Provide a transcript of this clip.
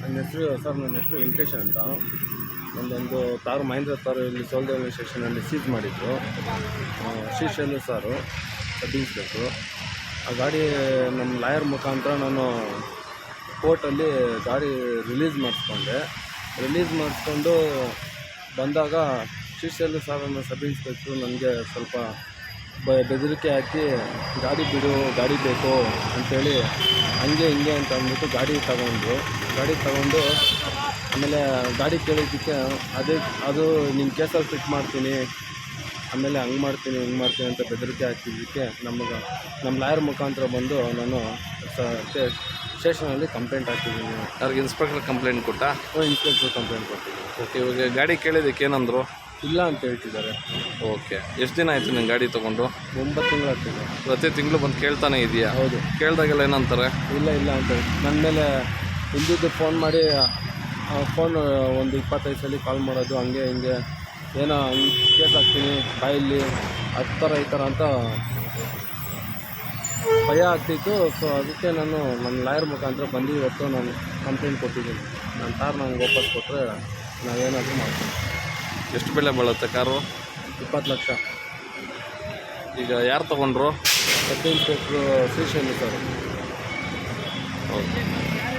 ನನ್ನ ಹೆಸರು ವೆಂಕಟೇಶ್ ಅಂತ. ಒಂದೊಂದು ಕಾರು ಮಹೇಂದ್ರ ಕಾರು ಇಲ್ಲಿ ಸೋಲ್ದೇವಳ್ಳಿ ಸ್ಟೇಷನಲ್ಲಿ ಸೀಸ್ ಮಾಡಿದ್ರು. ಶ್ರೀಶೈಲ ಸಾರು ಸಬ್ ಇನ್ಸ್ಪೆಕ್ಟ್ರು. ಆ ಗಾಡಿ ನಮ್ಮ ಲಾಯರ್ ಮುಖಾಂತರ ನಾನು ಕೋರ್ಟಲ್ಲಿ ಗಾಡಿ ರಿಲೀಸ್ ಮಾಡಿಸ್ಕೊಂಡು ಬಂದಾಗ ಶ್ರೀಶೈಲ ಸಾರನ್ನು ಸಬ್ ಇನ್ಸ್ಪೆಕ್ಟ್ರು ನನಗೆ ಸ್ವಲ್ಪ ಬೆದರಿಕೆ ಹಾಕಿ ಗಾಡಿ ಬಿಡು, ಗಾಡಿ ಬೇಕು ಅಂಥೇಳಿ ಹಂಗೆ ಹಿಂಗೆ ಅಂತ ಅಂದ್ಬಿಟ್ಟು ಗಾಡಿ ತಗೊಂಡು ಆಮೇಲೆ ಗಾಡಿ ಕೇಳಿದ್ದಕ್ಕೆ ಅದು ನಿನ್ನ ಕೇಸಲ್ಲಿ ಫಿಟ್ ಮಾಡ್ತೀನಿ, ಆಮೇಲೆ ಹಂಗೆ ಮಾಡ್ತೀನಿ ಅಂತ ಬೆದರಿಕೆ ಹಾಕಿದ್ದಕ್ಕೆ ನಮ್ಮ ಲಾಯರ್ ಮುಖಾಂತರ ಬಂದು ನಾನು ಸ್ಟೇಷನಲ್ಲಿ ಕಂಪ್ಲೇಂಟ್ ಹಾಕಿದ್ದೀನಿ. ಅವ್ರಿಗೆ ಇನ್ಸ್ಪೆಕ್ಟರ್ ಕಂಪ್ಲೇಂಟ್ ಕೊಟ್ಟಾ? ಇನ್ಸ್ಪೆಕ್ಟ್ರ್ ಕಂಪ್ಲೇಂಟ್ ಕೊಟ್ಟಿದ್ದೀನಿ. ಓಕೆ, ಇವಾಗ ಗಾಡಿ ಕೇಳಿದ್ದಕ್ಕೆ ಏನಂದರು? ಇಲ್ಲ ಅಂತ ಹೇಳ್ತಿದ್ದಾರೆ. ಓಕೆ, ಎಷ್ಟು ದಿನ ಆಯಿತು ನಿನ್ನ ಗಾಡಿ ತೊಗೊಂಡು? 9 ತಿಂಗಳಾಗ್ತಿದೆ. ಪ್ರತಿ ತಿಂಗಳು ಬಂದು ಕೇಳ್ತಾನೆ ಇದೆಯಾ? ಹೌದು. ಕೇಳಿದಾಗೆಲ್ಲ ಏನಂತಾರೆ? ಇಲ್ಲ ಅಂತ ನನ್ನ ಮೇಲೆ ಇಲ್ದಿದ್ದು ಫೋನ್ ಮಾಡಿ ಒಂದು 25 ಸಲ ಕಾಲ್ ಮಾಡೋದು, ಹಂಗೆ ಹಿಂಗೆ ಏನೋ ಕೇಸ್ ಹಾಕ್ತೀನಿ ಬಾಯಲ್ಲಿ ಈ ಥರ ಅಂತ ಭಯ ಆಗ್ತಿತ್ತು. ಸೊ ಅದಕ್ಕೆ ನಾನು ನನ್ನ ಲಾಯರ್ ಮುಖಾಂತರ ಬಂದು ಇವತ್ತು ನಾನು ಕಂಪ್ಲೇಂಟ್ ಕೊಟ್ಟಿದ್ದೀನಿ. ನನ್ನ ಕಾರ್ ನಂಗೆ ವಾಪಸ್ ಕೊಟ್ಟರೆ ನಾವೇನಾದರೂ ಮಾಡ್ತೀನಿ. ಎಷ್ಟು ಬೆಲೆ ಬೀಳುತ್ತೆ ಕಾರು? 20 ಲಕ್ಷ. ಈಗ ಯಾರು ತೊಗೊಂಡ್ರು? Sub inspector Srishaila sir. Okay.